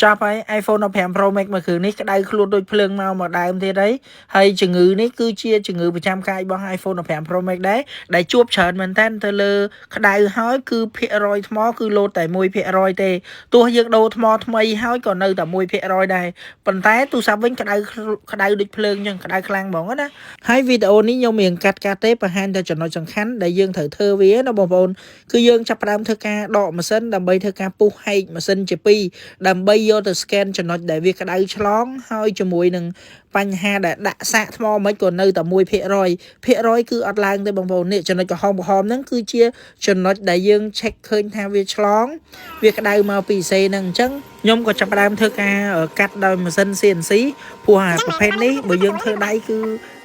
ចាប់ហើយ iPhone 15 Pro Max មួយគ្រឿងនេះក្តៅខ្លួនដូចភ្លើងមកដើមទៀតហើយហើយជំងឺនេះគឺជាជំងឺប្រចាំកាយរបស់ iPhone 15 Pro Max ដែរដែលជួបច្រើនមែនតើទៅលើក្តៅហើយគឺភាគរយថ្មគឺលោតតែ 1% ទេទោះយើងដូរថ្មថ្មីហើយក៏នៅតែ 1% ដែរប៉ុន្តែទូរស័ព្ទវិញក្តៅដូចភ្លើងចឹងក្តៅខ្លាំងហ្មងណាហើយវីដេអូនេះខ្ញុំមានកាត់ទេបង្ហាញតែចំណុចសំខាន់ដែលយើងត្រូវធ្វើវាណាបងប្អូនគឺយើងចាប់ផ្ដើមធ្វើការដកម៉ាស៊ីនដើម្បីធ្វើការពុះហែកម៉ាស៊ីនជា2ដើម្បីយកទៅ scan ចំណុចដែលវាក្តៅឆ្លងហើយជាមួយនឹងបញ្ហាដែលដាក់សាកថ្មមិនក៏នៅតែ 1% ភាគរយគឺអត់ឡើងទេបងប្អូននេះចំណុចក្រហមហ្នឹងគឺជាចំណុចដែលយើង check ឃើញថាវាឆ្លងវាក្តៅមកពី IC ហ្នឹងអញ្ចឹងខ្ញុំក៏ចាប់ផ្ដើមធ្វើការកាត់ដោយម៉ាស៊ីន CNC ព្រោះអាប្រភេទនេះបើយើងធ្វើដៃគឺ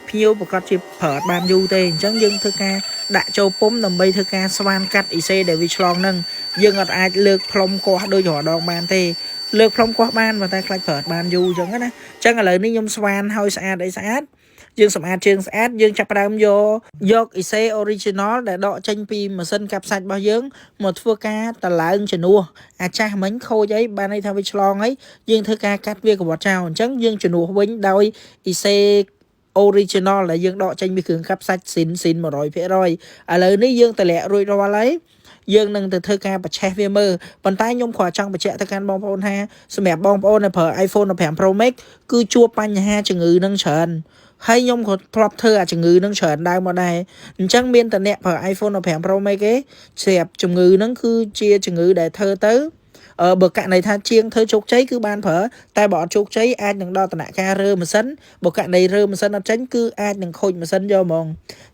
ភ្ញៀវប្រកាសជាប្រើអត់បានយូរទេអញ្ចឹងយើងធ្វើការដាក់ចូលពុំដើម្បីធ្វើការស្វានកាត់ IC ដែលវាឆ្លងហ្នឹងយើងអត់អាចលើកផ្លុំគាស់ដូចរដងបានទេលើកផ្លុំគាស់បានប៉ុន្តែខ្លាចប្រើអត់បានយូរអញ្ចឹងណាអញ្ចឹងឥឡូវនេះខ្ញុំស្វានឲ្យស្អាតយើងសម្អាតជើងស្អាតយើងចាប់ផ្ដើមយក IC original ដែលដកចេញពីម៉ាស៊ីនកាប់សាច់របស់យើងមកធ្វើការតឡើងជំនួសអាចាស់មិញខូចអីបានន័យថាវាឆ្លងអីយើងធ្វើការកាត់វាកវត្តចោលអញ្ចឹងយើងជំនួសវិញដោយ IC original ដែលយើងដកចេញពីគ្រឿងកាប់សាច់ស៊ីន 100% ឥឡូវនេះយើងតម្លាក់រួចរាល់ហើយយើងនឹងទៅធ្វើការបច្ឆេះវាមើលប៉ុន្តែខ្ញុំគ្រាន់ចង់បញ្ជាក់ទៅកាន់បងប្អូនថាសម្រាប់បងប្អូនដែលប្រើ iPhone 15 Pro Max គឺជួបបញ្ហាជំងឺនឹងច្រើនហើយខ្ញុំក៏ធ្លាប់ធ្វើអាជំងឺនឹងច្រើនដែរមកដែរអញ្ចឹងមានតែអ្នកប្រើ iPhone 15 Pro Max ទេស្រាប់ជំងឺនឹងគឺជាជំងឺដែលធ្វើទៅបើករណីថាជាងធ្វើជោគជ័យគឺបានប្រើតែបើអត់ជោគជ័យអាចនឹងដល់ដំណាក់កាលរើម៉ាស៊ីនបើករណីរើម៉ាស៊ីនអត់ចេញគឺអាចនឹងខូចម៉ាស៊ីនយកហ្មង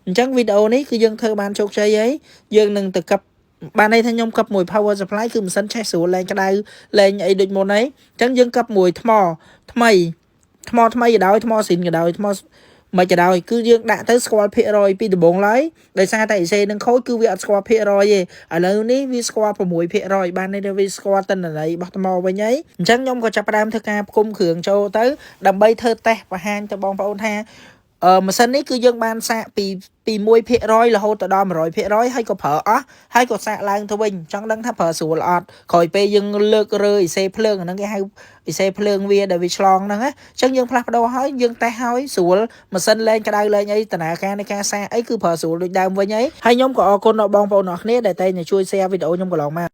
អញ្ចឹងវីដេអូនេះគឺយើងធ្វើបានជោគជ័យហើយយើងនឹងទៅកັບបានន័យថាខ្ញុំកັບមួយ power supply គឺម៉ាស៊ីនឆេះស្រួលលែងក្តៅលែងអីដូចមុនអីអញ្ចឹងយើងកັບមួយថ្មថ្មីក៏ដោយថ្មស៊ីនក៏ដោយថ្មមិនក៏ដោយគឺយើងដាក់ទៅស្គាល់ភាគរយពីដំបូងឡើយដោយសារតែ IC នឹងខូចគឺវាអត់ស្គាល់ភាគរយទេឥឡូវនេះវាស្គាល់ 6% បានន័យថាវាស្គាល់ទិន្នន័យរបស់ថ្មវិញហើយអញ្ចឹងខ្ញុំក៏ចាប់ផ្ដើមធ្វើការផ្គុំគ្រឿងចូលទៅដើម្បីធ្វើតេស្តបង្ហាញទៅបងប្អូនថាម៉ាស៊ីននេះគឺយើងបានសាកពី1% រហូតទៅដល់ 100% ហើយក៏ប្រើអស់ហើយក៏សាកឡើងទៅវិញចង់ដឹងថាប្រើស្រួលអត់ក្រោយពេលយើងលើករើ IC ភ្លើងអាហ្នឹងគេហៅ IC ភ្លើងវាដែលវាឆ្លងហ្នឹងណាអញ្ចឹងយើងផ្លាស់ប្ដូរហើយយើងតេស្តហើយស្រួលម៉ាស៊ីនលែងក្តៅលែងអីដំណើរការនៃការសាកអីគឺប្រើស្រួលដូចដើមវិញហើយខ្ញុំក៏អរគុណដល់បងប្អូនអរគ្នាដែលតែងជួយ share វីដេអូខ្ញុំកន្លងមក